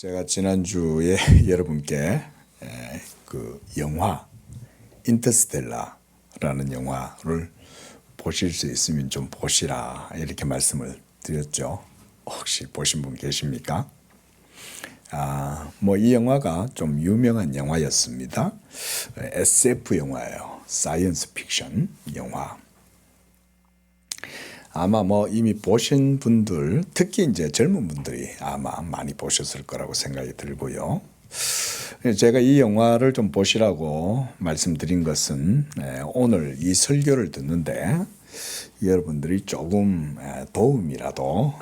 제가 지난주에 여러분께 그 영화 인터스텔라라는 영화를 보실 수 있으면 좀 보시라 이렇게 말씀을 드렸죠. 혹시 보신 분 계십니까? 이 영화가 좀 유명한 영화였습니다. SF 영화예요. 사이언스 픽션 영화. 아마 이미 보신 분들, 특히 이제 젊은 분들이 아마 많이 보셨을 거라고 생각이 들고요. 제가 이 영화를 좀 보시라고 말씀드린 것은 오늘 이 설교를 듣는데 여러분들이 조금 도움이라도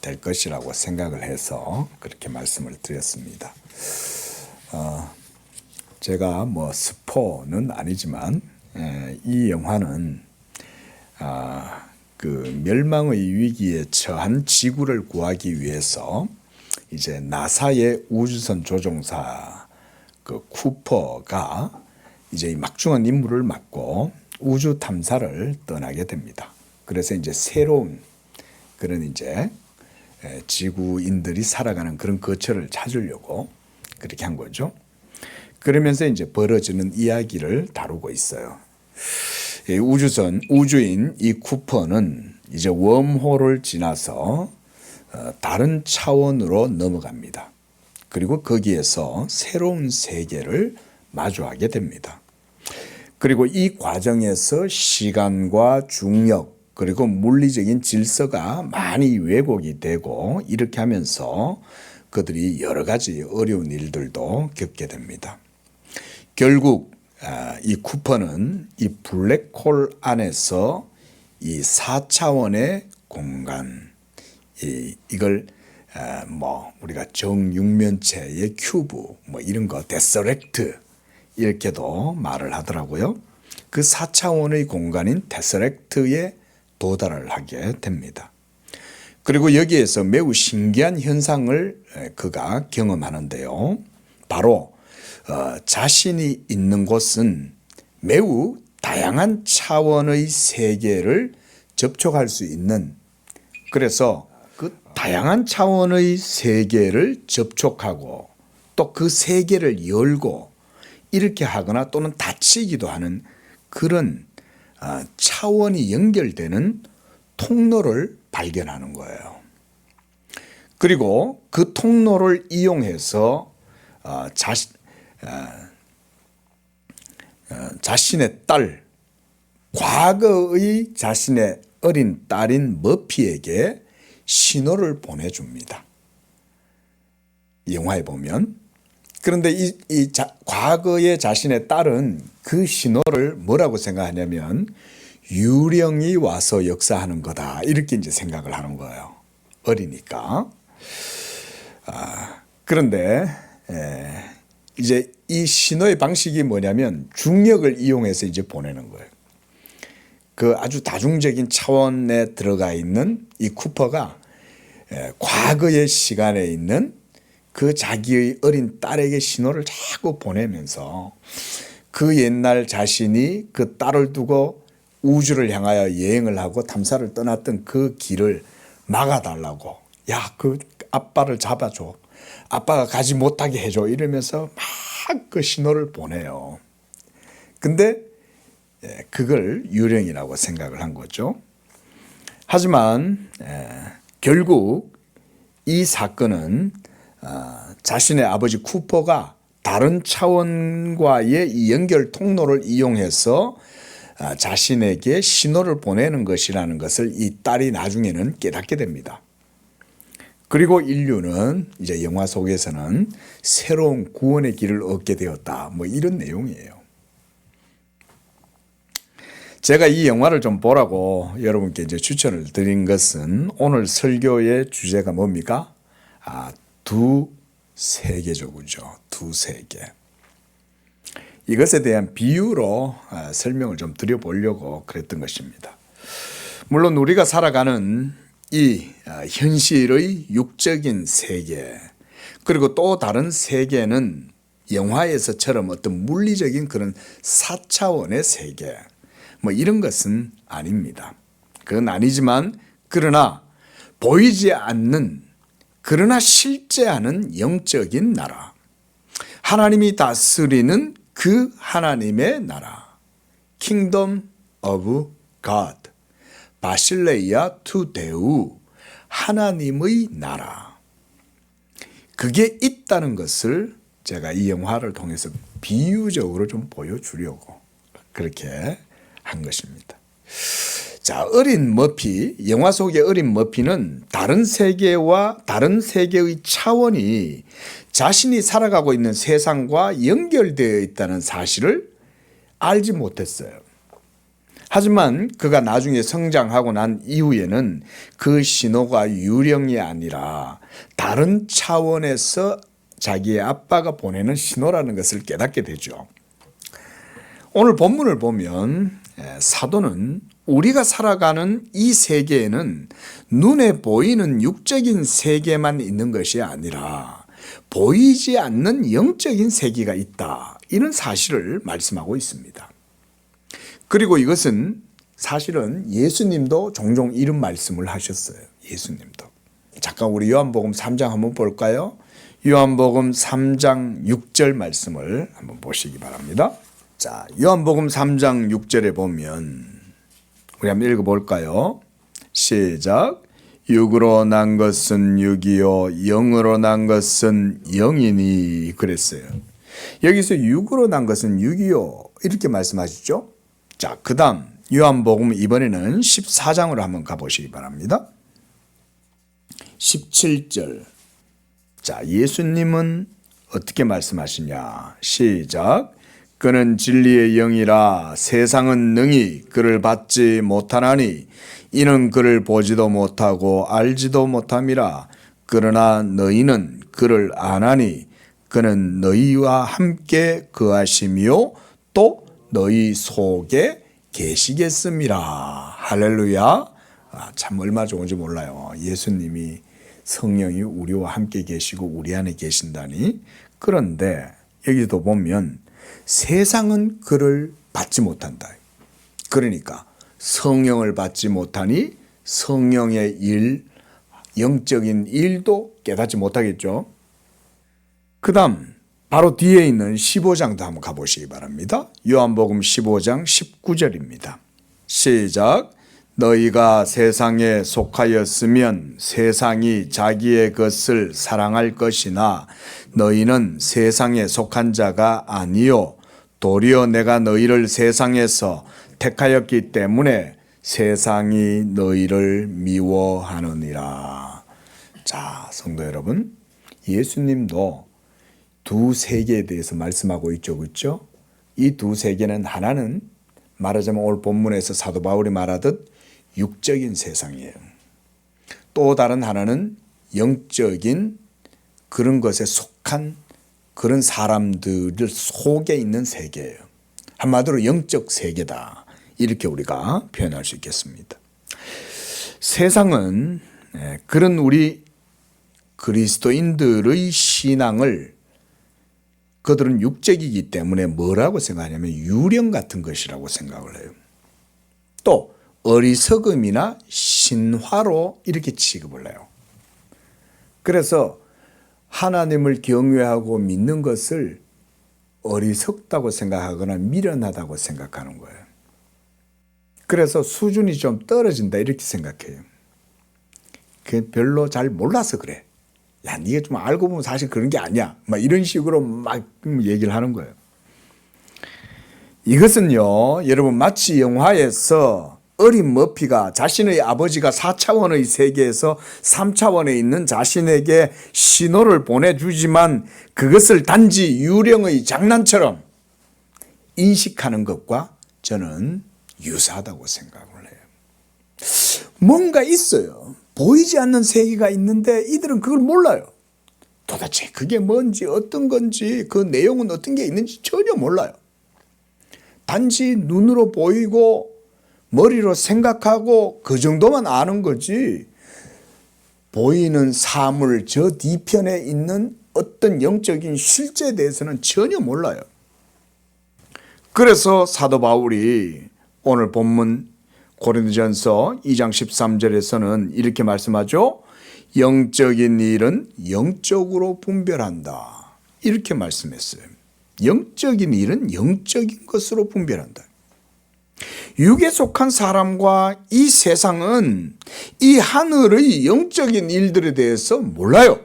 될 것이라고 생각을 해서 그렇게 말씀을 드렸습니다. 제가 스포는 아니지만 이 영화는 그 멸망의 위기에 처한 지구를 구하기 위해서 이제 나사의 우주선 조종사 그 쿠퍼가 이제 이 막중한 임무를 맡고 우주 탐사를 떠나게 됩니다. 그래서 이제 새로운 그런 이제 지구인들이 살아가는 그런 거처를 찾으려고 그렇게 한 거죠. 그러면서 이제 벌어지는 이야기를 다루고 있어요. 우주인 이 쿠퍼는 이제 웜홀을 지나서 다른 차원으로 넘어갑니다. 그리고 거기에서 새로운 세계를 마주하게 됩니다. 그리고 이 과정에서 시간과 중력 그리고 물리적인 질서가 많이 왜곡이 되고 이렇게 하면서 그들이 여러 가지 어려운 일들도 겪게 됩니다. 결국 이 쿠퍼는 이 블랙홀 안에서 이 4차원의 공간, 이걸 우리가 정육면체의 큐브 이런 거 테서렉트 이렇게도 말을 하더라고요. 그 4차원의 공간인 테서렉트에 도달을 하게 됩니다. 그리고 여기에서 매우 신기한 현상을 그가 경험하는데요. 바로 자신이 있는 곳은 매우 다양한 차원의 세계를 접촉할 수 있는, 그래서 그 다양한 차원의 세계를 접촉하고 또 그 세계를 열고 이렇게 하거나 또는 닫히기도 하는 그런 차원이 연결되는 통로를 발견하는 거예요. 그리고 그 통로를 이용해서 자신의 딸, 과거의 자신의 어린 딸인 머피에게 신호를 보내줍니다. 영화에 보면. 그런데 과거의 자신의 딸은 그 신호를 뭐라고 생각하냐면 유령이 와서 역사하는 거다 이렇게 이제 생각을 하는 거예요. 어리니까. 그런데 이제 이 신호의 방식이 뭐냐면 중력을 이용해서 이제 보내는 거예요. 그 아주 다중적인 차원에 들어가 있는 이 쿠퍼가 과거의 시간에 있는 그 자기의 어린 딸에게 신호를 자꾸 보내면서 그 옛날 자신이 그 딸을 두고 우주를 향하여 여행을 하고 탐사를 떠났던 그 길을 막아달라고, 야, 그 아빠를 잡아줘, 아빠가 가지 못하게 해줘 이러면서 막 그 신호를 보내요. 근데 그걸 유령이라고 생각을 한 거죠. 하지만 결국 이 사건은 자신의 아버지 쿠퍼가 다른 차원과의 이 연결 통로를 이용해서 자신에게 신호를 보내는 것이라는 것을 이 딸이 나중에는 깨닫게 됩니다. 그리고 인류는 이제 영화 속에서는 새로운 구원의 길을 얻게 되었다. 이런 내용이에요. 제가 이 영화를 좀 보라고 여러분께 이제 추천을 드린 것은 오늘 설교의 주제가 뭡니까? 두 세계죠, 그죠? 두 세계. 이것에 대한 비유로 설명을 좀 드려보려고 그랬던 것입니다. 물론 우리가 살아가는 이 현실의 육적인 세계, 그리고 또 다른 세계는 영화에서처럼 어떤 물리적인 그런 4차원의 세계, 이런 것은 아닙니다. 그건 아니지만 그러나 보이지 않는 그러나 실제하는 영적인 나라. 하나님이 다스리는 그 하나님의 나라. Kingdom of God. 바실레이아 투 데우. 하나님의 나라. 그게 있다는 것을 제가 이 영화를 통해서 비유적으로 좀 보여주려고 그렇게 한 것입니다. 자, 어린 머피, 영화 속의 어린 머피는 다른 세계와 다른 세계의 차원이 자신이 살아가고 있는 세상과 연결되어 있다는 사실을 알지 못했어요. 하지만 그가 나중에 성장하고 난 이후에는 그 신호가 유령이 아니라 다른 차원에서 자기의 아빠가 보내는 신호라는 것을 깨닫게 되죠. 오늘 본문을 보면 사도는 우리가 살아가는 이 세계에는 눈에 보이는 육적인 세계만 있는 것이 아니라 보이지 않는 영적인 세계가 있다. 이런 사실을 말씀하고 있습니다. 그리고 이것은 사실은 예수님도 종종 이런 말씀을 하셨어요. 예수님도. 잠깐 우리 요한복음 3장 한번 볼까요? 요한복음 3장 6절 말씀을 한번 보시기 바랍니다. 자, 요한복음 3장 6절에 보면 우리 한번 읽어볼까요? 시작. 육으로 난 것은 육이요 영으로 난 것은 영이니 그랬어요. 여기서 육으로 난 것은 육이요 이렇게 말씀하시죠. 자, 그 다음 요한복음 이번에는 14장으로 한번 가보시기 바랍니다. 17절. 자, 예수님은 어떻게 말씀하시냐? 시작. 그는 진리의 영이라 세상은 능히 그를 받지 못하나니 이는 그를 보지도 못하고 알지도 못함이라. 그러나 너희는 그를 아나니 그는 너희와 함께 거하시며 또 너희 속에 계시겠습니다. 할렐루야. 참 얼마나 좋은지 몰라요. 예수님이 성령이 우리와 함께 계시고 우리 안에 계신다니. 그런데 여기도 보면 세상은 그를 받지 못한다. 그러니까 성령을 받지 못하니 성령의 일, 영적인 일도 깨닫지 못하겠죠. 그 다음 바로 뒤에 있는 15장도 한번 가보시기 바랍니다. 요한복음 15장 19절입니다. 시작. 너희가 세상에 속하였으면 세상이 자기의 것을 사랑할 것이나 너희는 세상에 속한 자가 아니요 도리어 내가 너희를 세상에서 택하였기 때문에 세상이 너희를 미워하느니라. 자, 성도 여러분, 예수님도 두 세계에 대해서 말씀하고 있죠, 그렇죠? 이 두 세계는 하나는 말하자면 오늘 본문에서 사도 바울이 말하듯 육적인 세상이에요. 또 다른 하나는 영적인 그런 것에 속한 그런 사람들 속에 있는 세계예요. 한마디로 영적 세계다. 이렇게 우리가 표현할 수 있겠습니다. 세상은 그런 우리 그리스도인들의 신앙을 그들은 육적이기 때문에 뭐라고 생각하냐면 유령 같은 것이라고 생각을 해요. 또 어리석음이나 신화로 이렇게 취급을 해요. 그래서 하나님을 경외하고 믿는 것을 어리석다고 생각하거나 미련하다고 생각하는 거예요. 그래서 수준이 좀 떨어진다 이렇게 생각해요. 그게 별로 잘 몰라서 그래. 야, 네가 좀 알고 보면 사실 그런 게 아니야. 막 이런 식으로 막 얘기를 하는 거예요. 이것은요, 여러분 마치 영화에서 어린 머피가 자신의 아버지가 4차원의 세계에서 3차원에 있는 자신에게 신호를 보내주지만 그것을 단지 유령의 장난처럼 인식하는 것과 저는 유사하다고 생각을 해요. 뭔가 있어요. 보이지 않는 세계가 있는데 이들은 그걸 몰라요. 도대체 그게 뭔지 어떤 건지 그 내용은 어떤 게 있는지 전혀 몰라요. 단지 눈으로 보이고 머리로 생각하고 그 정도만 아는 거지 보이는 사물 저 뒤편에 있는 어떤 영적인 실제에 대해서는 전혀 몰라요. 그래서 사도 바울이 오늘 본문 고린도전서 2장 13절에서는 이렇게 말씀하죠. 영적인 일은 영적으로 분별한다. 이렇게 말씀했어요. 영적인 일은 영적인 것으로 분별한다. 육에 속한 사람과 이 세상은 이 하늘의 영적인 일들에 대해서 몰라요.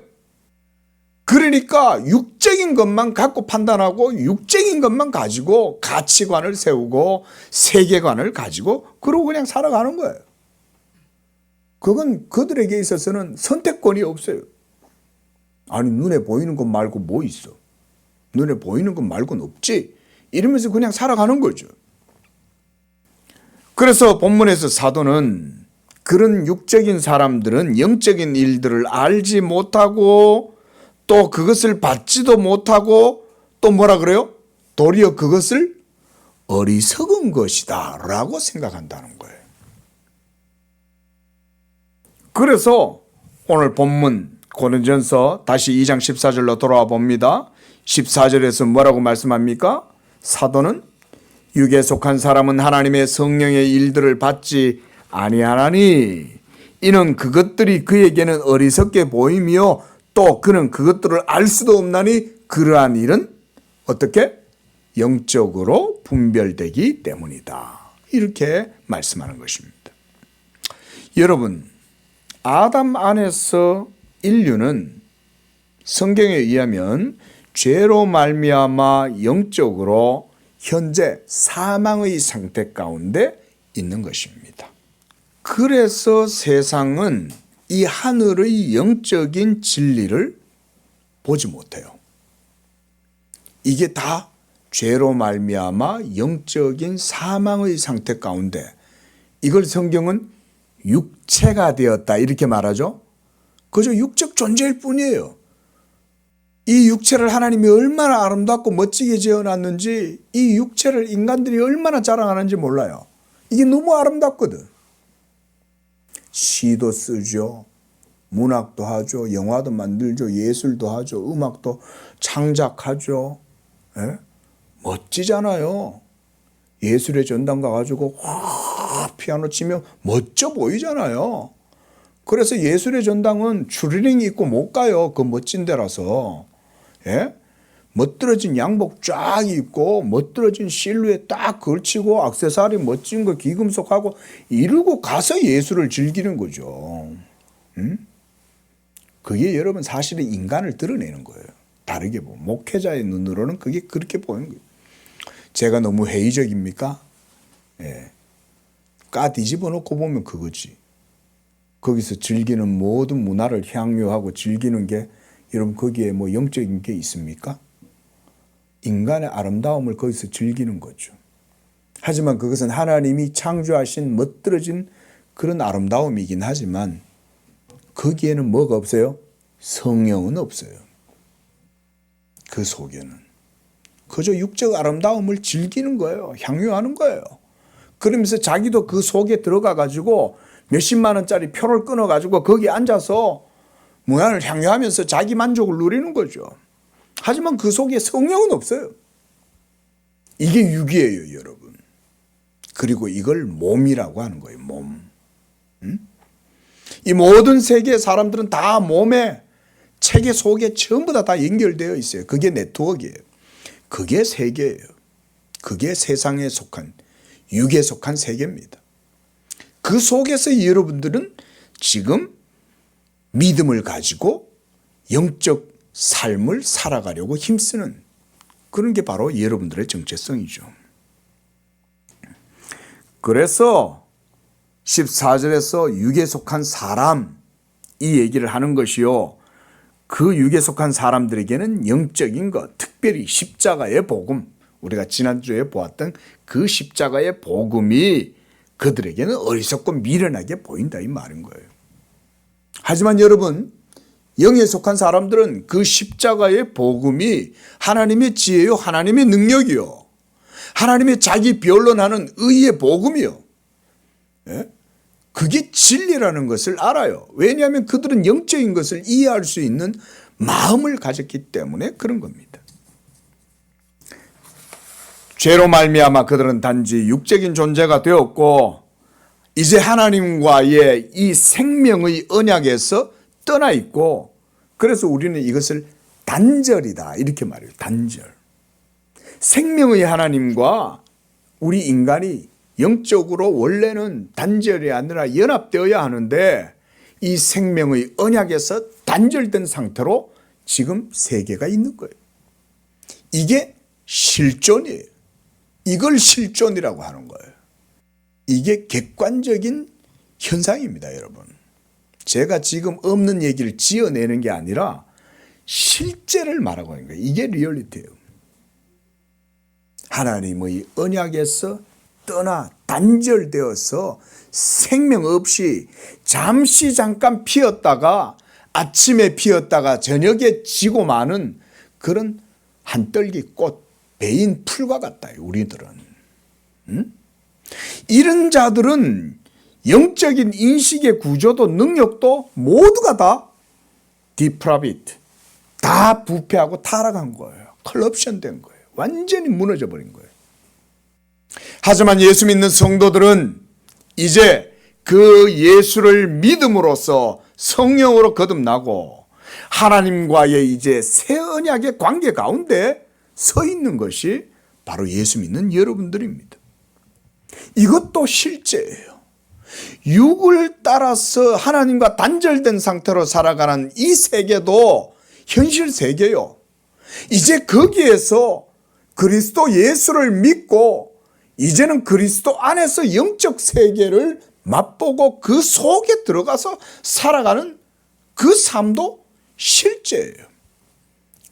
그러니까 육적인 것만 갖고 판단하고 육적인 것만 가지고 가치관을 세우고 세계관을 가지고 그러고 그냥 살아가는 거예요. 그건 그들에게 있어서는 선택권이 없어요. 아니 눈에 보이는 것 말고 뭐 있어? 눈에 보이는 것 말고는 없지. 이러면서 그냥 살아가는 거죠. 그래서 본문에서 사도는 그런 육적인 사람들은 영적인 일들을 알지 못하고 또 그것을 받지도 못하고 또 뭐라 그래요? 도리어 그것을 어리석은 것이다 라고 생각한다는 거예요. 그래서 오늘 본문 고린전서 다시 2장 14절로 돌아와 봅니다. 14절에서 뭐라고 말씀합니까? 사도는 육에 속한 사람은 하나님의 성령의 일들을 받지 아니하나니 이는 그것들이 그에게는 어리석게 보이며 또 그는 그것들을 알 수도 없나니 그러한 일은 어떻게? 영적으로 분별되기 때문이다. 이렇게 말씀하는 것입니다. 여러분, 아담 안에서 인류는 성경에 의하면 죄로 말미암아 영적으로 현재 사망의 상태 가운데 있는 것입니다. 그래서 세상은 이 하늘의 영적인 진리를 보지 못해요. 이게 다 죄로 말미암아 영적인 사망의 상태 가운데 이걸 성경은 육체가 되었다 이렇게 말하죠. 그저 육적 존재일 뿐이에요. 이 육체를 하나님이 얼마나 아름답고 멋지게 지어놨는지 이 육체를 인간들이 얼마나 자랑하는지 몰라요. 이게 너무 아름답거든. 시도 쓰죠. 문학도 하죠. 영화도 만들죠. 예술도 하죠. 음악도 창작하죠. 예? 멋지잖아요. 예술의 전당 가가지고 피아노 치면 멋져 보이잖아요. 그래서 예술의 전당은 추리닝 입고 못 가요. 그 멋진 데라서. 예? 멋들어진 양복 쫙 입고 멋들어진 실루엣 딱 걸치고 액세서리 멋진 거 귀금속하고 이러고 가서 예술을 즐기는 거죠. 그게 여러분 사실은 인간을 드러내는 거예요. 다르게 보면 목회자의 눈으로는 그게 그렇게 보이는 거예요. 제가 너무 회의적입니까? 예. 까 뒤집어 놓고 보면 그거지. 거기서 즐기는 모든 문화를 향유하고 즐기는 게 여러분 거기에 뭐 영적인 게 있습니까? 인간의 아름다움을 거기서 즐기는 거죠. 하지만 그것은 하나님이 창조하신 멋들어진 그런 아름다움이긴 하지만 거기에는 뭐가 없어요? 성령은 없어요. 그 속에는. 그저 육적 아름다움을 즐기는 거예요. 향유하는 거예요. 그러면서 자기도 그 속에 들어가 가지고 몇십만 원짜리 표를 끊어 가지고 거기 앉아서 문화를 향유하면서 자기 만족을 누리는 거죠. 하지만 그 속에 성령은 없어요. 이게 육이에요, 여러분. 그리고 이걸 몸이라고 하는 거예요, 몸. 이 모든 세계의 사람들은 다 몸에 체계 속에 전부 다 연결되어 있어요. 그게 네트워크예요. 그게 세계예요. 그게 세상에 속한, 육에 속한 세계입니다. 그 속에서 여러분들은 지금 믿음을 가지고 영적 삶을 살아가려고 힘쓰는 그런 게 바로 여러분들의 정체성이죠. 그래서 14절에서 육에 속한 사람 이 얘기를 하는 것이요. 그 육에 속한 사람들에게는 영적인 것, 특별히 십자가의 복음, 우리가 지난주에 보았던 그 십자가의 복음이 그들에게는 어리석고 미련하게 보인다 이 말인 거예요. 하지만 여러분, 영에 속한 사람들은 그 십자가의 복음이 하나님의 지혜요, 하나님의 능력이요, 하나님의 자기 변론하는 의의 복음이요. 예? 그게 진리라는 것을 알아요. 왜냐하면 그들은 영적인 것을 이해할 수 있는 마음을 가졌기 때문에 그런 겁니다. 죄로 말미암아 그들은 단지 육적인 존재가 되었고 이제 하나님과의 이 생명의 언약에서 떠나 있고, 그래서 우리는 이것을 단절이다 이렇게 말해요. 단절. 생명의 하나님과 우리 인간이 영적으로 원래는 단절이 아니라 연합되어야 하는데 이 생명의 언약에서 단절된 상태로 지금 세계가 있는 거예요. 이게 실존이에요. 이걸 실존이라고 하는 거예요. 이게 객관적인 현상입니다, 여러분. 제가 지금 없는 얘기를 지어내는 게 아니라 실제를 말하고 있는 거예요. 이게 리얼리티예요. 하나님의 언약에서 떠나 단절되어서 생명 없이 잠깐 피었다가 아침에 피었다가 저녁에 지고 마는 그런 한떨기 꽃, 베인 풀과 같다. 우리들은. 이런 자들은 영적인 인식의 구조도 능력도 모두가 다 디프라비트, 다 부패하고 타락한 거예요. 컬럽션 된 거예요. 완전히 무너져 버린 거예요. 하지만 예수 믿는 성도들은 이제 그 예수를 믿음으로써 성령으로 거듭나고 하나님과의 이제 새 언약의 관계 가운데 서 있는 것이 바로 예수 믿는 여러분들입니다. 이것도 실제예요. 육을 따라서 하나님과 단절된 상태로 살아가는 이 세계도 현실 세계요. 이제 거기에서 그리스도 예수를 믿고 이제는 그리스도 안에서 영적 세계를 맛보고 그 속에 들어가서 살아가는 그 삶도 실제예요.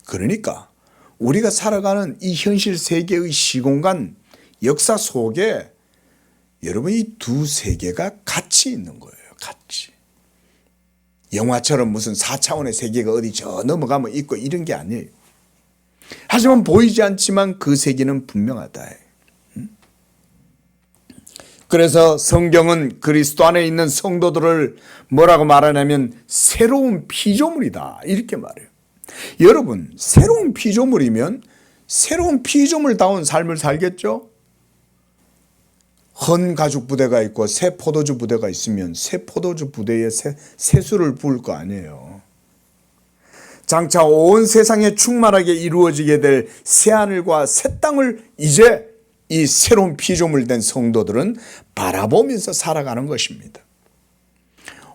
그러니까 우리가 살아가는 이 현실 세계의 시공간 역사 속에 여러분 이 두 세계가 같이 있는 거예요. 같이. 영화처럼 무슨 4차원의 세계가 어디 저 넘어가면 있고 이런 게 아니에요. 하지만 보이지 않지만 그 세계는 분명하다. 그래서 성경은 그리스도 안에 있는 성도들을 뭐라고 말하냐면 새로운 피조물이다 이렇게 말해요. 여러분 새로운 피조물이면 새로운 피조물다운 삶을 살겠죠? 헌 가죽 부대가 있고 새 포도주 부대가 있으면 새 포도주 부대에 새수를 부을 거 아니에요. 장차 온 세상에 충만하게 이루어지게 될 새하늘과 새 땅을 이제 이 새로운 피조물 된 성도들은 바라보면서 살아가는 것입니다.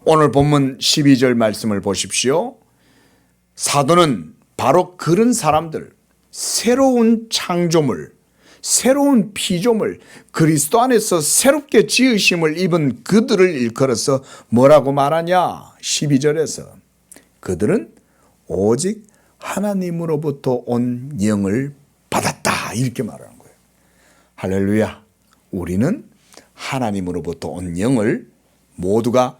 오늘 본문 12절 말씀을 보십시오. 사도는 바로 그런 사람들, 새로운 창조물, 새로운 피조물, 그리스도 안에서 새롭게 지으심을 입은 그들을 일컬어서 뭐라고 말하냐? 12절에서 그들은 오직 하나님으로부터 온 영을 받았다 이렇게 말하는 거예요. 할렐루야. 우리는 하나님으로부터 온 영을 모두가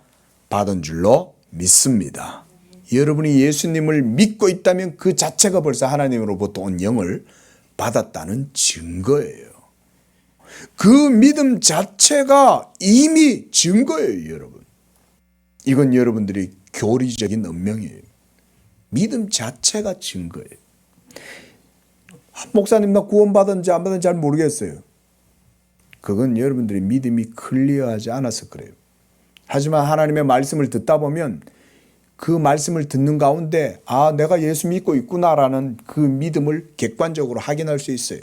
받은 줄로 믿습니다. 여러분이 예수님을 믿고 있다면 그 자체가 벌써 하나님으로부터 온 영을 받았다는 증거예요. 그 믿음 자체가 이미 증거예요, 여러분. 이건 여러분들이 교리적인 운명이에요. 믿음 자체가 증거예요. 목사님 나 구원받았는지 안 받았는지 잘 모르겠어요. 그건 여러분들의 믿음이 클리어하지 않아서 그래요. 하지만 하나님의 말씀을 듣다 보면 그 말씀을 듣는 가운데 아 내가 예수 믿고 있구나라는 그 믿음을 객관적으로 확인할 수 있어요.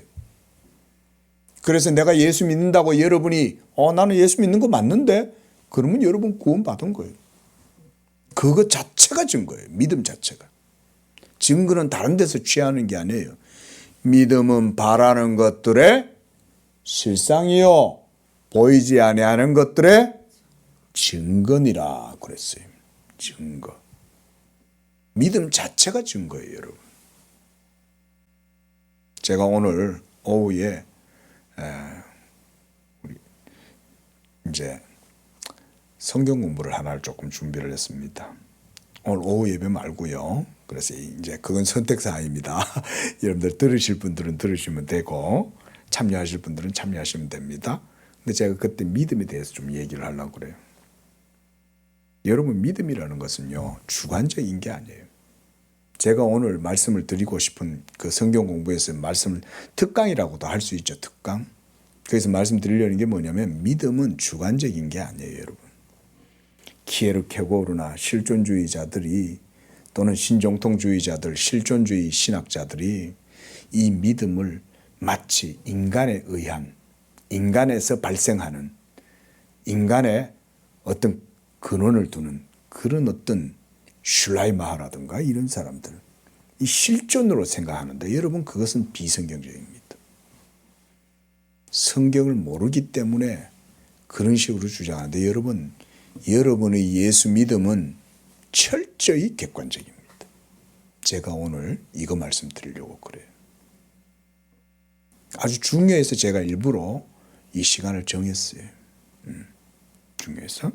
그래서 내가 예수 믿는다고 여러분이 나는 예수 믿는 거 맞는데 그러면 여러분 구원받은 거예요. 그거 자체가 증거예요. 믿음 자체가. 증거는 다른 데서 취하는 게 아니에요. 믿음은 바라는 것들의 실상이요 보이지 아니하는 것들의 증거니라 그랬어요. 증거. 믿음 자체가 증거예요, 여러분. 제가 오늘 오후에 이제 성경 공부를 하나를 조금 준비를 했습니다. 오늘 오후 예배 말고요. 그래서 이제 그건 선택사항입니다. 여러분들 들으실 분들은 들으시면 되고 참여하실 분들은 참여하시면 됩니다. 근데 제가 그때 믿음에 대해서 좀 얘기를 하려고 그래요. 여러분 믿음이라는 것은요 주관적인 게 아니에요. 제가 오늘 말씀을 드리고 싶은 그 성경 공부에서 말씀을 특강이라고도 할 수 있죠. 특강. 그래서 말씀드리려는 게 뭐냐면 믿음은 주관적인 게 아니에요, 여러분. 키에르케고르나 실존주의자들이 또는 신정통주의자들, 실존주의 신학자들이 이 믿음을 마치 인간에 의한, 인간에서 발생하는, 인간의 어떤 근원을 두는 그런 어떤 슐라이마하라든가 이런 사람들, 이 실존으로 생각하는데 여러분 그것은 비성경적입니다. 성경을 모르기 때문에 그런 식으로 주장하는데 여러분, 여러분의 예수 믿음은 철저히 객관적입니다. 제가 오늘 이거 말씀드리려고 그래요. 아주 중요해서 제가 일부러 이 시간을 정했어요. 중요해서.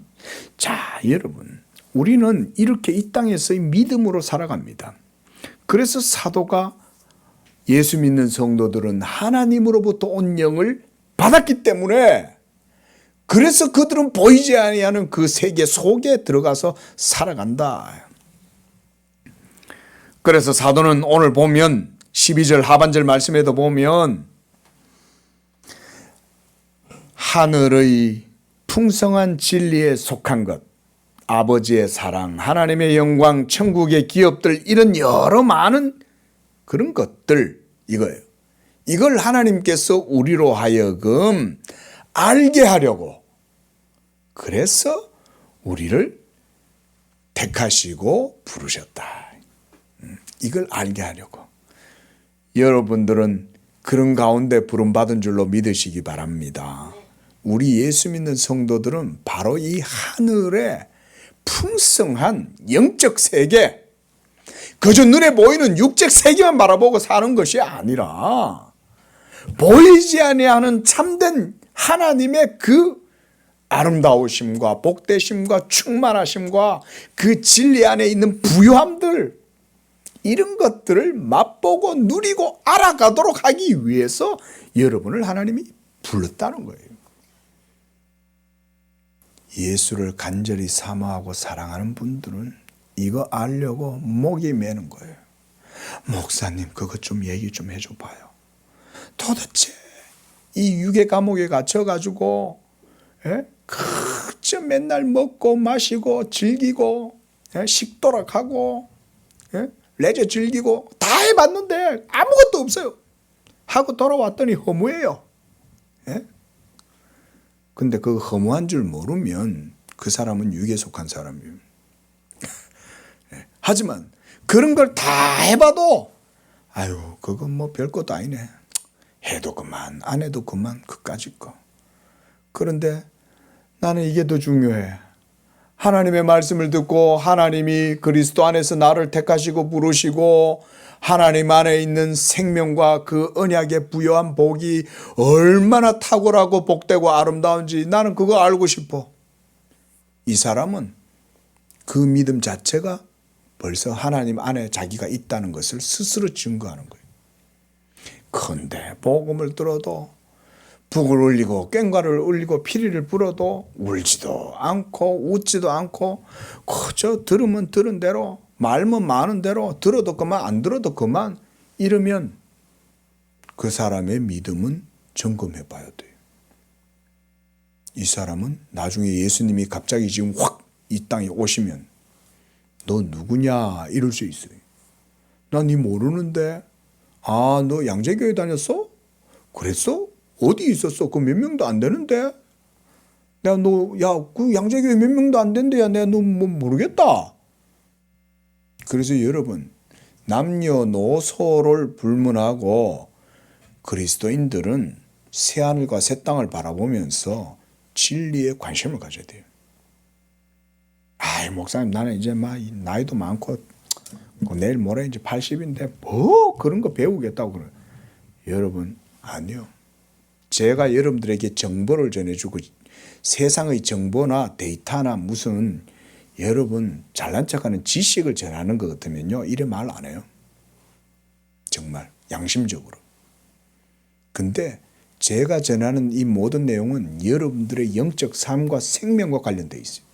자, 여러분, 우리는 이렇게 이 땅에서의 믿음으로 살아갑니다. 그래서 사도가 예수 믿는 성도들은 하나님으로부터 온 영을 받았기 때문에, 그래서 그들은 보이지 아니하는 그 세계 속에 들어가서 살아간다. 그래서 사도는 오늘 보면 12절 하반절 말씀에도 보면 하늘의 풍성한 진리에 속한 것, 아버지의 사랑, 하나님의 영광, 천국의 기업들, 이런 여러 많은 그런 것들, 이거예요. 이걸 하나님께서 우리로 하여금 알게 하려고, 그래서 우리를 택하시고 부르셨다. 이걸 알게 하려고. 여러분들은 그런 가운데 부름받은 줄로 믿으시기 바랍니다. 우리 예수 믿는 성도들은 바로 이 하늘의 풍성한 영적 세계, 그저 눈에 보이는 육적 세계만 바라보고 사는 것이 아니라 보이지 아니하는 참된 하나님의 그 아름다우심과 복되심과 충만하심과 그 진리 안에 있는 부요함들, 이런 것들을 맛보고 누리고 알아가도록 하기 위해서 여러분을 하나님이 불렀다는 거예요. 예수를 간절히 사모하고 사랑하는 분들은 이거 알려고 목이 메는 거예요. 목사님, 그것 좀 얘기 좀 해줘 봐요. 도대체 이 유괴 감옥에 갇혀가지고 그저 맨날 먹고 마시고 즐기고 식도락하고 레저 즐기고 다 해봤는데 아무것도 없어요. 하고 돌아왔더니 허무해요. 근데 그 허무한 줄 모르면 그 사람은 육에 속한 사람이에요. 하지만 그런 걸 다 해봐도 아유, 그건 뭐 별것도 아니네. 해도 그만, 안 해도 그만, 그까짓 거. 그런데 나는 이게 더 중요해. 하나님의 말씀을 듣고 하나님이 그리스도 안에서 나를 택하시고 부르시고 하나님 안에 있는 생명과 그 언약의 부요한 복이 얼마나 탁월하고 복되고 아름다운지 나는 그거 알고 싶어. 이 사람은 그 믿음 자체가 벌써 하나님 안에 자기가 있다는 것을 스스로 증거하는 거예요. 그런데 복음을 들어도 북을 울리고 꽹과를 울리고 피리를 불어도 울지도 않고 웃지도 않고 그저 들으면 들은 대로 말면 많은 대로 들어도 그만 안 들어도 그만 이러면 그 사람의 믿음은 점검해 봐야 돼요. 이 사람은 나중에 예수님이 갑자기 지금 확 이 땅에 오시면 너 누구냐 이럴 수 있어요. 나 니 모르는데. 아, 너 양재교회 다녔어? 그랬어? 어디 있었어? 그 몇 명도 안 되는데? 내가 그 양재교회 몇 명도 안 된대. 야, 내가 너 뭐 모르겠다. 그래서 여러분, 남녀노소를 불문하고 그리스도인들은 새하늘과 새 땅을 바라보면서 진리에 관심을 가져야 돼요. 아이, 목사님, 나는 이제 막 나이도 많고 내일 모레 이제 80인데 뭐 그런 거 배우겠다고 그래요. 여러분, 아니요. 제가 여러분들에게 정보를 전해주고 세상의 정보나 데이터나 무슨 여러분 잘난 척하는 지식을 전하는 것 같으면요, 이래 말 안 해요. 정말 양심적으로. 근데 제가 전하는 이 모든 내용은 여러분들의 영적 삶과 생명과 관련되어 있어요.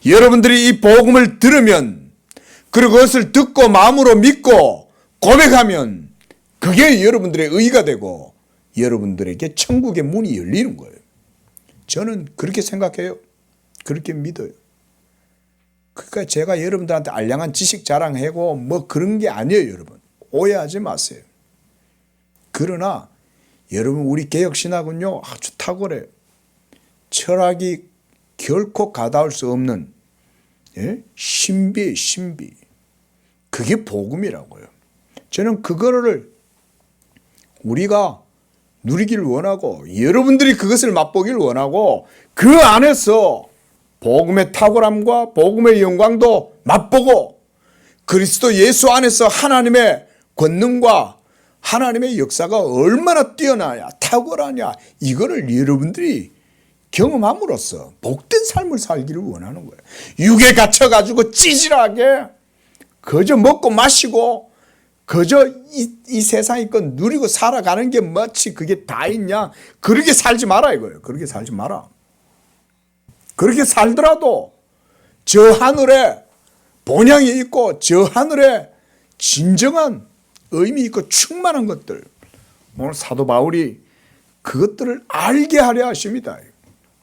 여러분들이 이 복음을 들으면, 그리고 그것을 듣고 마음으로 믿고 고백하면 그게 여러분들의 의가 되고 여러분들에게 천국의 문이 열리는 거예요. 저는 그렇게 생각해요. 그렇게 믿어요. 그러니까 제가 여러분들한테 알량한 지식 자랑하고 뭐 그런 게 아니에요, 여러분. 오해하지 마세요. 그러나 여러분 우리 개혁신학은요 아주 탁월해요. 철학이 결코 가다울 수 없는 신비예요, 신비. 그게 복음이라고요. 저는 그거를 우리가 누리기를 원하고 여러분들이 그것을 맛보기를 원하고 그 안에서 복음의 탁월함과 복음의 영광도 맛보고 그리스도 예수 안에서 하나님의 권능과 하나님의 역사가 얼마나 뛰어나냐 탁월하냐 이거를 여러분들이 경험함으로써 복된 삶을 살기를 원하는 거예요. 육에 갇혀가지고 찌질하게 그저 먹고 마시고 그저 이 세상의 것 누리고 살아가는 게 마치 그게 다 있냐. 그렇게 살지 마라 이거예요. 그렇게 살지 마라. 그렇게 살더라도 저 하늘에 본향이 있고 저 하늘에 진정한 의미 있고 충만한 것들 오늘 사도 바울이 그것들을 알게 하려 하십니다.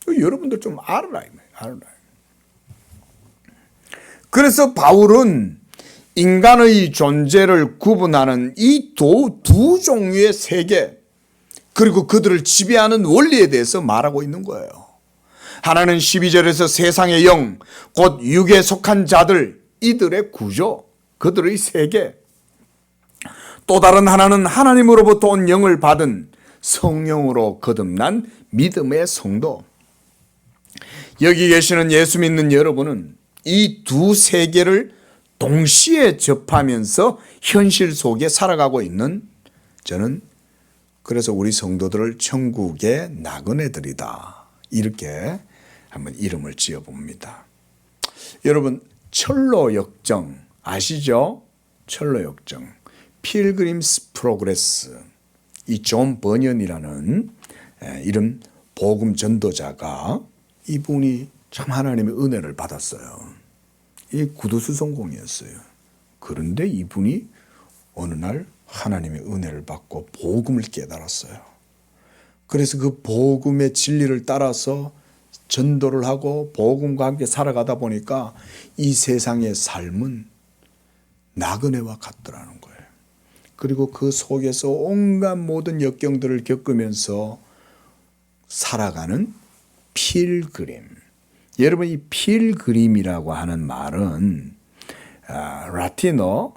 여러분들 좀 알아라. 그래서 바울은 인간의 존재를 구분하는 이 두 종류의 세계 그리고 그들을 지배하는 원리에 대해서 말하고 있는 거예요. 하나는 12절에서 세상의 영, 곧 육에 속한 자들, 이들의 구조, 그들의 세계. 또 다른 하나는 하나님으로부터 온 영을 받은 성령으로 거듭난 믿음의 성도. 여기 계시는 예수 믿는 여러분은 이 두 세계를 동시에 접하면서 현실 속에 살아가고 있는 저는 그래서 우리 성도들을 천국의 나그네들이다. 이렇게 한번 이름을 지어봅니다. 여러분 철로 역정 아시죠? 철로 역정 필그림스 프로그레스 이 존 버년이라는 이런 복음 전도자가 이분이 참 하나님의 은혜를 받았어요. 이 구두수성공이었어요. 그런데 이분이 어느 날 하나님의 은혜를 받고 복음을 깨달았어요. 그래서 그 복음의 진리를 따라서 전도를 하고 복음과 함께 살아가다 보니까 이 세상의 삶은 나그네와 같더라는 거예요. 그리고 그 속에서 온갖 모든 역경들을 겪으면서 살아가는 필그림. 여러분 이 필그림이라고 하는 말은 라틴어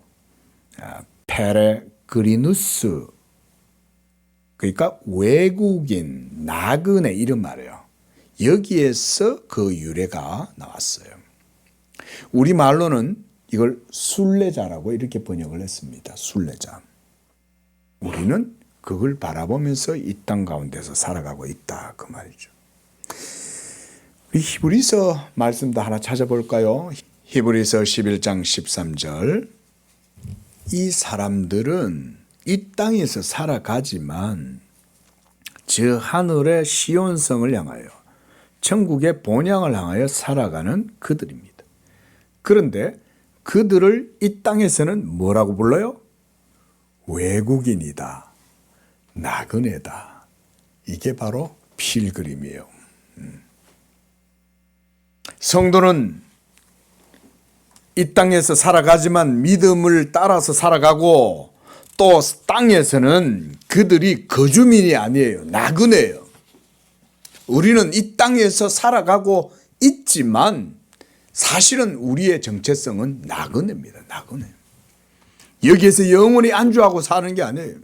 페레그리누스 그러니까 외국인, 나그네 이런 말이에요. 여기에서 그 유래가 나왔어요. 우리말로는 이걸 순례자라고 이렇게 번역을 했습니다. 순례자. 우리는 그걸 바라보면서 이 땅 가운데서 살아가고 있다 그 말이죠. 우리 히브리서 말씀도 하나 찾아볼까요? 히브리서 11장 13절 이 사람들은 이 땅에서 살아가지만 저 하늘의 시온성을 향하여 천국의 본향을 향하여 살아가는 그들입니다. 그런데 그들을 이 땅에서는 뭐라고 불러요? 외국인이다. 나그네다. 이게 바로 필그림이에요. 성도는 이 땅에서 살아가지만 믿음을 따라서 살아가고 또 땅에서는 그들이 거주민이 아니에요. 나그네예요. 우리는 이 땅에서 살아가고 있지만 사실은 우리의 정체성은 나그네입니다. 나그네. 여기에서 영원히 안주하고 사는 게 아니에요.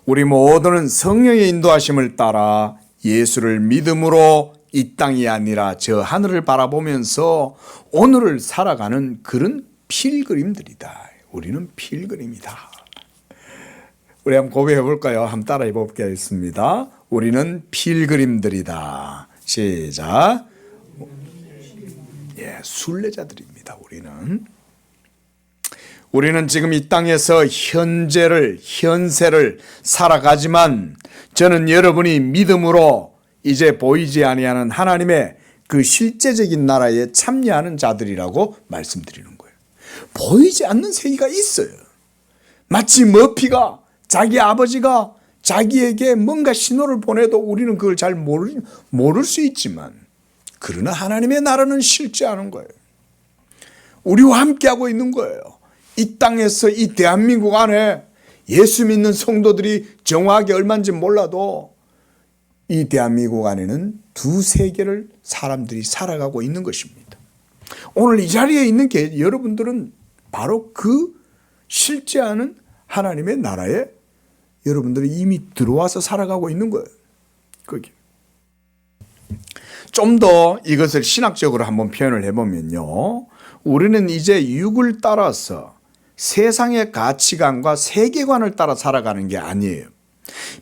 우리 모두는 성령의 인도하심을 따라 예수를 믿음으로 이 땅이 아니라 저 하늘을 바라보면서 오늘을 살아가는 그런 필그림들이다. 우리는 필그림이다. 우리 한번 고백해 볼까요? 한번 따라해 보겠습니다. 우리는 필그림들이다. 시작. 순례자들입니다. 우리는 지금 이 땅에서 현세를 살아가지만 저는 여러분이 믿음으로 이제 보이지 아니하는 하나님의 그 실제적인 나라에 참여하는 자들이라고 말씀드리는 거예요. 보이지 않는 세계가 있어요. 마치 머피가 자기 아버지가 자기에게 뭔가 신호를 보내도 우리는 그걸 잘 모를 수 있지만 그러나 하나님의 나라는 실제하는 거예요. 우리와 함께하고 있는 거예요. 이 땅에서 이 대한민국 안에 예수 믿는 성도들이 정확하게 얼마인지 몰라도 이 대한민국 안에는 두 세계를 사람들이 살아가고 있는 것입니다. 오늘 이 자리에 있는 여러분들은 바로 그 실제하는 하나님의 나라에 여러분들이 이미 들어와서 살아가고 있는 거예요. 거기. 좀 더 이것을 신학적으로 한번 표현을 해보면요. 우리는 이제 육을 따라서 세상의 가치관과 세계관을 따라 살아가는 게 아니에요.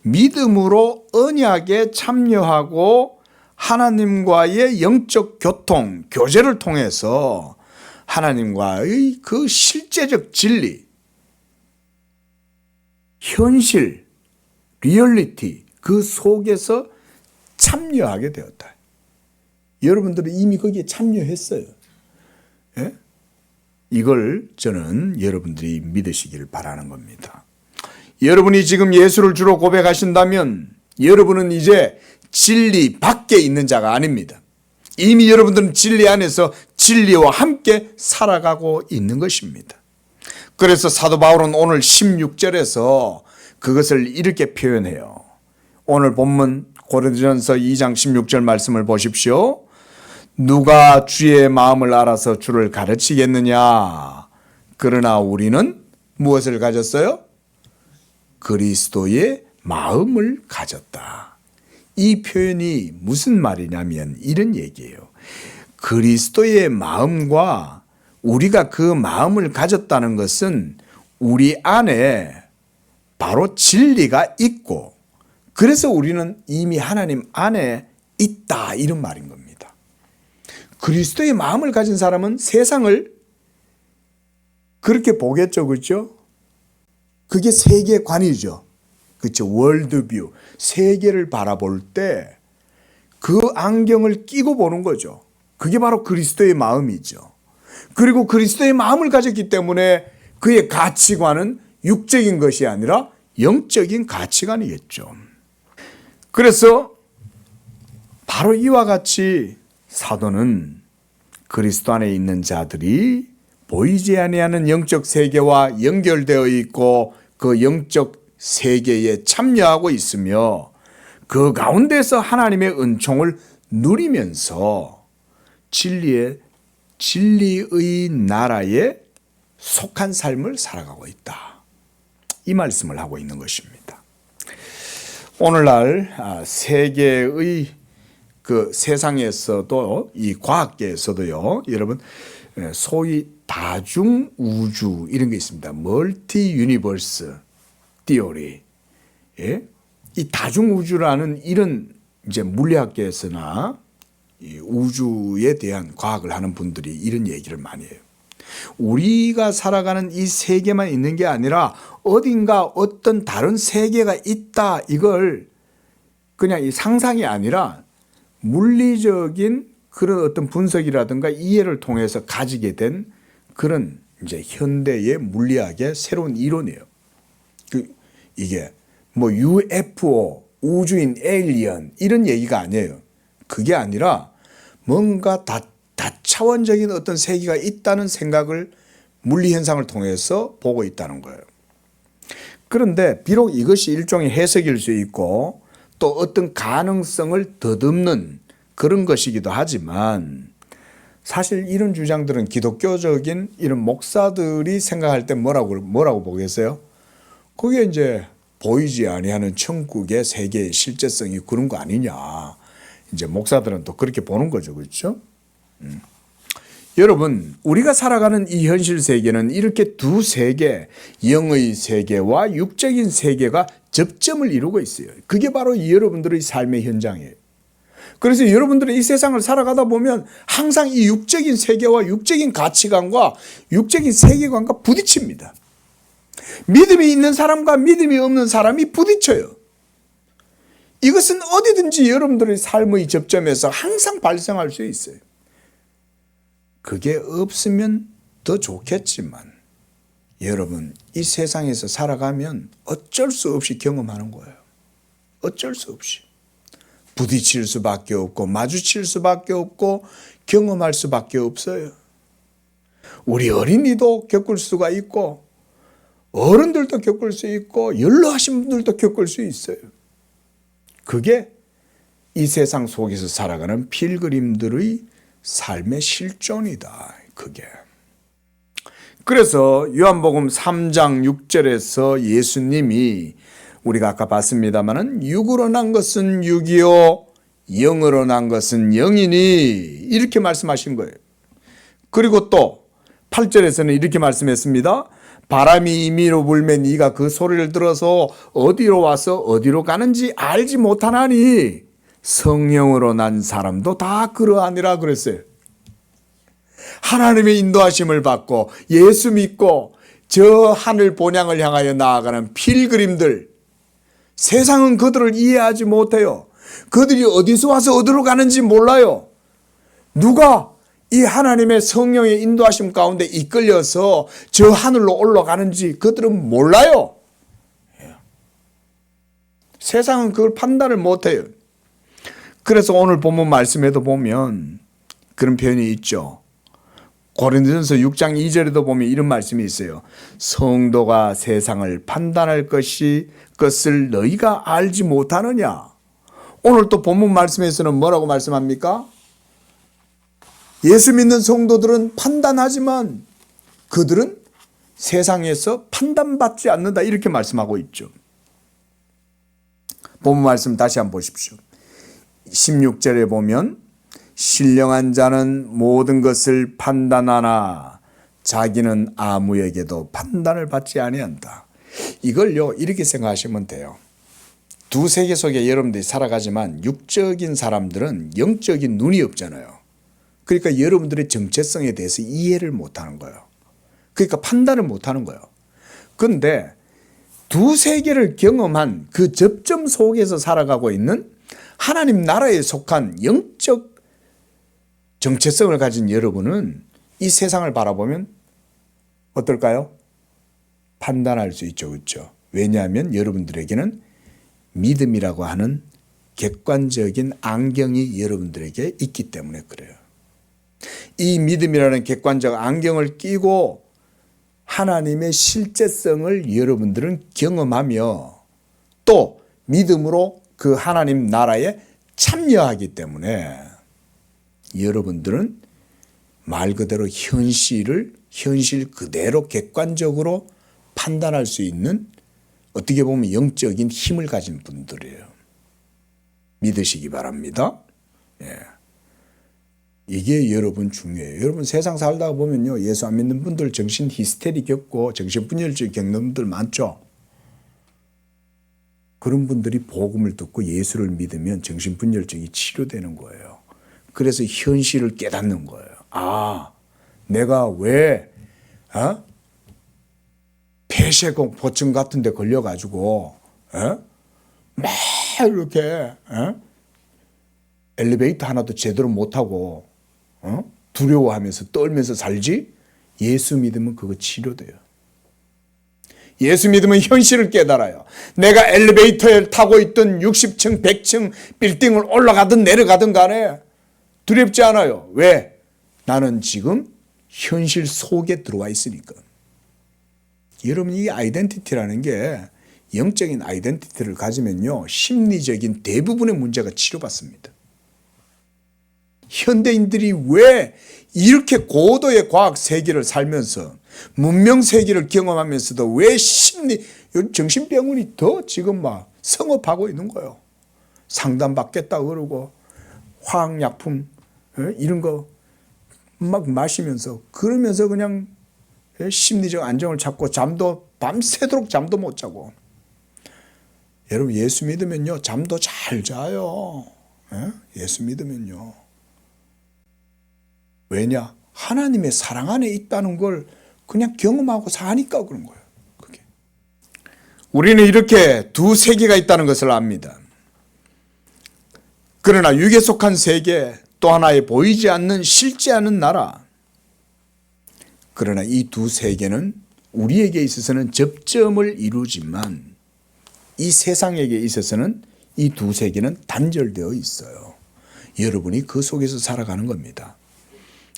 믿음으로 언약에 참여하고 하나님과의 영적 교통, 교제를 통해서 하나님과의 그 실제적 진리, 현실, 리얼리티 그 속에서 참여하게 되었다. 여러분들은 이미 거기에 참여했어요. 예? 이걸 저는 여러분들이 믿으시기를 바라는 겁니다. 여러분이 지금 예수를 주로 고백하신다면 여러분은 이제 진리 밖에 있는 자가 아닙니다. 이미 여러분들은 진리 안에서 진리와 함께 살아가고 있는 것입니다. 그래서 사도 바울은 오늘 16절에서 그것을 이렇게 표현해요. 오늘 본문 고린도전서 2장 16절 말씀을 보십시오. 누가 주의 마음을 알아서 주를 가르치겠느냐? 그러나 우리는 무엇을 가졌어요? 그리스도의 마음을 가졌다. 이 표현이 무슨 말이냐면 이런 얘기예요. 그리스도의 마음과 우리가 그 마음을 가졌다는 것은 우리 안에 바로 진리가 있고 그래서 우리는 이미 하나님 안에 있다 이런 말인 겁니다. 그리스도의 마음을 가진 사람은 세상을 그렇게 보겠죠. 그렇죠? 그게 세계관이죠. 그렇죠? 월드뷰. 세계를 바라볼 때 그 안경을 끼고 보는 거죠. 그게 바로 그리스도의 마음이죠. 그리고 그리스도의 마음을 가졌기 때문에 그의 가치관은 육적인 것이 아니라 영적인 가치관이겠죠. 그래서 바로 이와 같이 사도는 그리스도 안에 있는 자들이 보이지 아니하는 영적 세계와 연결되어 있고 그 영적 세계에 참여하고 있으며 그 가운데서 하나님의 은총을 누리면서 진리의 나라에 속한 삶을 살아가고 있다. 이 말씀을 하고 있는 것입니다. 오늘날 세계의 그 세상에서도 이 과학계에서도요, 여러분 소위 다중 우주 이런 게 있습니다. 멀티 유니버스 티오리. 예? 이 다중 우주라는 이런 이제 물리학계에서나 이 우주에 대한 과학을 하는 분들이 이런 얘기를 많이 해요. 우리가 살아가는 이 세계만 있는 게 아니라 어딘가 어떤 다른 세계가 있다. 이걸 그냥 이 상상이 아니라 물리적인 그런 어떤 분석이라든가 이해를 통해서 가지게 된 그런 이제 현대의 물리학의 새로운 이론이에요. 이게 뭐 UFO, 우주인, 에일리언 이런 얘기가 아니에요. 그게 아니라 뭔가 다차원적인 어떤 세계가 있다는 생각을 물리 현상을 통해서 보고 있다는 거예요. 그런데 비록 이것이 일종의 해석일 수 있고 또 어떤 가능성을 더듬는 그런 것이기도 하지만 사실 이런 주장들은 기독교적인 이런 목사들이 생각할 때 뭐라고 보겠어요? 그게 이제 보이지 아니하는 천국의 세계의 실제성이 그런 거 아니냐. 이제 목사들은 또 그렇게 보는 거죠. 그렇죠? 여러분, 우리가 살아가는 이 현실 세계는 이렇게 두 세계, 영의 세계와 육적인 세계가 접점을 이루고 있어요. 그게 바로 여러분들의 삶의 현장이에요. 그래서 여러분들은 이 세상을 살아가다 보면 항상 이 육적인 세계와 육적인 가치관과 육적인 세계관과 부딪힙니다. 믿음이 있는 사람과 믿음이 없는 사람이 부딪혀요. 이것은 어디든지 여러분들의 삶의 접점에서 항상 발생할 수 있어요. 그게 없으면 더 좋겠지만 여러분 이 세상에서 살아가면 어쩔 수 없이 경험하는 거예요. 어쩔 수 없이. 부딪힐 수밖에 없고 마주칠 수밖에 없고 경험할 수밖에 없어요. 우리 어린이도 겪을 수가 있고 어른들도 겪을 수 있고 연로하신 분들도 겪을 수 있어요. 그게 이 세상 속에서 살아가는 필그림들의 삶의 실존이다. 그게. 그래서 요한복음 3장 6절에서 예수님이 우리가 아까 봤습니다마는 육으로 난 것은 육이요 영으로 난 것은 영이니 이렇게 말씀하신 거예요. 그리고 또 8절에서는 이렇게 말씀했습니다. 바람이 임의로 불면 네가 그 소리를 들어서 어디로 와서 어디로 가는지 알지 못하나니 성령으로 난 사람도 다 그러하니라 그랬어요. 하나님의 인도하심을 받고 예수 믿고 저 하늘 본향을 향하여 나아가는 필그림들, 세상은 그들을 이해하지 못해요. 그들이 어디서 와서 어디로 가는지 몰라요. 누가 이 하나님의 성령의 인도하심 가운데 이끌려서 저 하늘로 올라가는지 그들은 몰라요. 세상은 그걸 판단을 못해요. 그래서 오늘 본문 말씀에도 보면 그런 표현이 있죠. 고린도전서 6장 2절에도 보면 이런 말씀이 있어요. 성도가 세상을 판단할 것을 너희가 알지 못하느냐. 오늘 또 본문 말씀에서는 뭐라고 말씀합니까? 예수 믿는 성도들은 판단하지만 그들은 세상에서 판단받지 않는다 이렇게 말씀하고 있죠. 본문 말씀 다시 한번 보십시오. 16절에 보면 신령한 자는 모든 것을 판단하나 자기는 아무에게도 판단을 받지 아니한다. 이걸요 이렇게 생각하시면 돼요. 두 세계 속에 여러분들이 살아가지만 육적인 사람들은 영적인 눈이 없잖아요. 그러니까 여러분들의 정체성에 대해서 이해를 못하는 거예요. 그러니까 판단을 못하는 거예요. 그런데 두 세계를 경험한 그 접점 속에서 살아가고 있는 하나님 나라에 속한 영적 정체성을 가진 여러분은 이 세상을 바라보면 어떨까요? 판단할 수 있죠. 그렇죠? 왜냐하면 여러분들에게는 믿음이라고 하는 객관적인 안경이 여러분들에게 있기 때문에 그래요. 이 믿음이라는 객관적 안경을 끼고 하나님의 실제성을 여러분들은 경험하며 또 믿음으로 그 하나님 나라에 참여하기 때문에 여러분들은 말 그대로 현실 그대로 객관적으로 판단할 수 있는 어떻게 보면 영적인 힘을 가진 분들이에요. 믿으시기 바랍니다. 예. 이게 여러분 중요해요. 여러분 세상 살다가 보면요. 예수 안 믿는 분들 정신 히스테리 겪고 정신분열증 겪는 분들 많죠. 그런 분들이 복음을 듣고 예수를 믿으면 정신분열증이 치료되는 거예요. 그래서 현실을 깨닫는 거예요. 아, 내가 왜 폐쇄공포증 같은 데 걸려가지고 막 이렇게 엘리베이터 하나도 제대로 못하고 두려워하면서 떨면서 살지? 예수 믿으면 그거 치료돼요. 예수 믿으면 현실을 깨달아요. 내가 엘리베이터에 타고 있던 60층, 100층 빌딩을 올라가든 내려가든 간에 두렵지 않아요. 왜? 나는 지금 현실 속에 들어와 있으니까. 여러분 이 아이덴티티라는 게 영적인 아이덴티티를 가지면요. 심리적인 대부분의 문제가 치료받습니다. 현대인들이 왜 이렇게 고도의 과학 세계를 살면서 문명 세계를 경험하면서도 왜 정신병원이 더 지금 막 성업하고 있는 거예요. 상담받겠다 그러고 화학약품 이런 거 막 마시면서 그러면서 그냥 심리적 안정을 찾고 잠도 밤새도록 잠도 못 자고. 여러분 예수 믿으면요 잠도 잘 자요. 예수 믿으면요. 왜냐? 하나님의 사랑 안에 있다는 걸 그냥 경험하고 사니까 그런 거예요. 그게. 우리는 이렇게 두 세계가 있다는 것을 압니다. 그러나 육에 속한 세계 또 하나의 보이지 않는 실제 않은 나라. 그러나 이 두 세계는 우리에게 있어서는 접점을 이루지만 이 세상에게 있어서는 이 두 세계는 단절되어 있어요. 여러분이 그 속에서 살아가는 겁니다.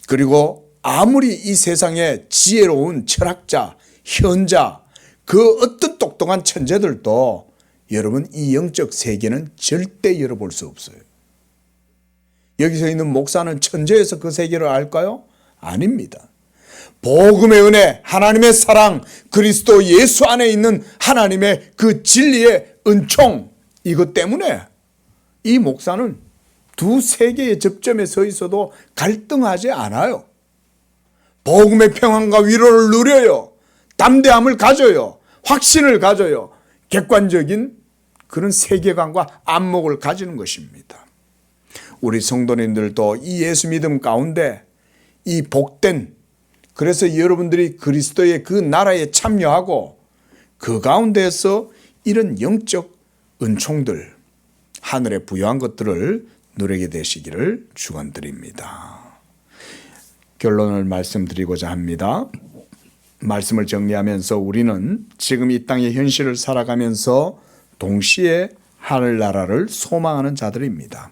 그리고 아무리 이 세상에 지혜로운 철학자, 현자, 그 어떤 똑똑한 천재들도 여러분 이 영적 세계는 절대 열어볼 수 없어요. 여기서 있는 목사는 천재에서 그 세계를 알까요? 아닙니다. 복음의 은혜, 하나님의 사랑, 그리스도 예수 안에 있는 하나님의 그 진리의 은총, 이것 때문에 이 목사는 두 세계의 접점에 서 있어도 갈등하지 않아요. 복음의 평안과 위로를 누려요. 담대함을 가져요. 확신을 가져요. 객관적인 그런 세계관과 안목을 가지는 것입니다. 우리 성도님들도 이 예수 믿음 가운데 이 복된, 그래서 여러분들이 그리스도의 그 나라에 참여하고 그 가운데에서 이런 영적 은총들, 하늘에 부여한 것들을 누리게 되시기를 축원드립니다. 결론을 말씀드리고자 합니다. 말씀을 정리하면서 우리는 지금 이 땅의 현실을 살아가면서 동시에 하늘나라를 소망하는 자들입니다.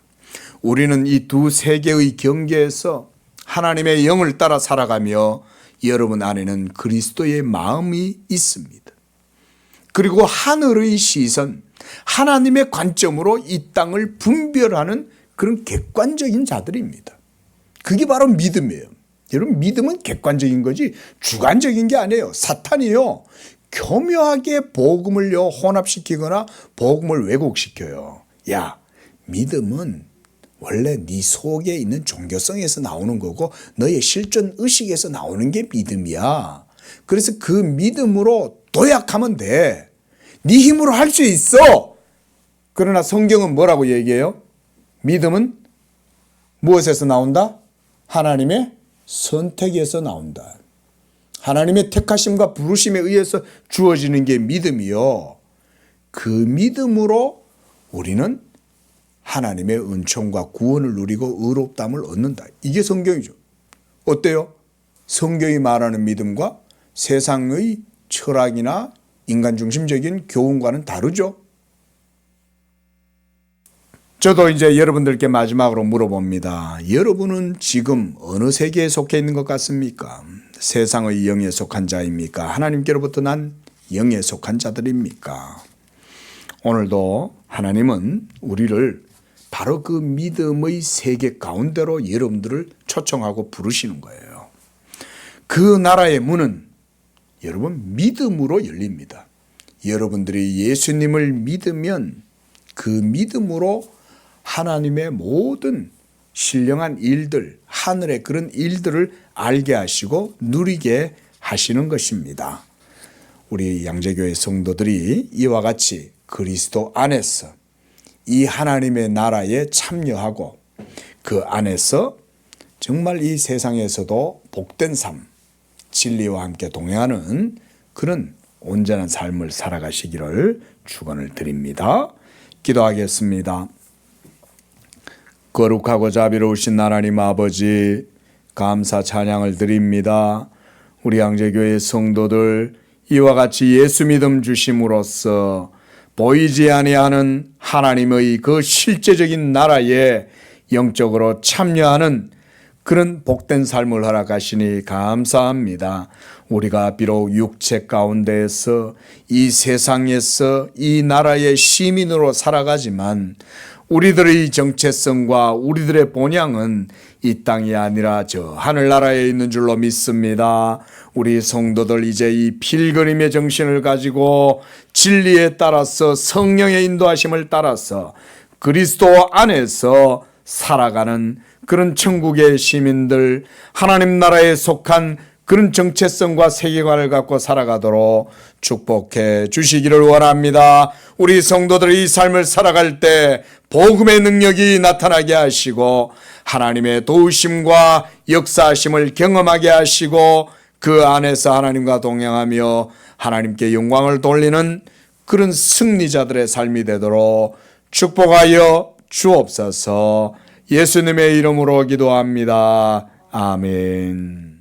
우리는 이 두 세계의 경계에서 하나님의 영을 따라 살아가며 여러분 안에는 그리스도의 마음이 있습니다. 그리고 하늘의 시선, 하나님의 관점으로 이 땅을 분별하는 그런 객관적인 자들입니다. 그게 바로 믿음이에요. 여러분, 믿음은 객관적인 거지 주관적인 게 아니에요. 사탄이요, 교묘하게 복음을요 혼합시키거나 복음을 왜곡시켜요. 야, 믿음은 원래 네 속에 있는 종교성에서 나오는 거고 너의 실존 의식에서 나오는 게 믿음이야. 그래서 그 믿음으로 도약하면 돼. 네 힘으로 할 수 있어. 그러나 성경은 뭐라고 얘기해요? 믿음은 무엇에서 나온다? 하나님의 선택에서 나온다. 하나님의 택하심과 부르심에 의해서 주어지는 게 믿음이요. 그 믿음으로 우리는 하나님의 은총과 구원을 누리고 의롭다함을 얻는다. 이게 성경이죠. 어때요? 성경이 말하는 믿음과 세상의 철학이나 인간 중심적인 교훈과는 다르죠. 저도 이제 여러분들께 마지막으로 물어봅니다. 여러분은 지금 어느 세계에 속해 있는 것 같습니까? 세상의 영에 속한 자입니까? 하나님께로부터 난 영에 속한 자들입니까? 오늘도 하나님은 우리를 바로 그 믿음의 세계 가운데로 여러분들을 초청하고 부르시는 거예요. 그 나라의 문은 여러분 믿음으로 열립니다. 여러분들이 예수님을 믿으면 그 믿음으로 하나님의 모든 신령한 일들, 하늘의 그런 일들을 알게 하시고 누리게 하시는 것입니다. 우리 양재교회 성도들이 이와 같이 그리스도 안에서 이 하나님의 나라에 참여하고 그 안에서 정말 이 세상에서도 복된 삶, 진리와 함께 동행하는 그런 온전한 삶을 살아가시기를 축원을 드립니다. 기도하겠습니다. 거룩하고 자비로우신 하나님 아버지, 감사 찬양을 드립니다. 우리 양재교회 성도들 이와 같이 예수 믿음 주심으로써 보이지 아니하는 하나님의 그 실제적인 나라에 영적으로 참여하는 그런 복된 삶을 허락하시니 감사합니다. 우리가 비록 육체 가운데에서 이 세상에서 이 나라의 시민으로 살아가지만 우리들의 정체성과 우리들의 본향은 이 땅이 아니라 저 하늘나라에 있는 줄로 믿습니다. 우리 성도들 이제 이 필그림의 정신을 가지고 진리에 따라서 성령의 인도하심을 따라서 그리스도 안에서 살아가는 그런 천국의 시민들, 하나님 나라에 속한 그런 정체성과 세계관을 갖고 살아가도록 축복해 주시기를 원합니다. 우리 성도들이 이 삶을 살아갈 때 복음의 능력이 나타나게 하시고 하나님의 도우심과 역사하심을 경험하게 하시고 그 안에서 하나님과 동행하며 하나님께 영광을 돌리는 그런 승리자들의 삶이 되도록 축복하여 주옵소서. 예수님의 이름으로 기도합니다. 아멘.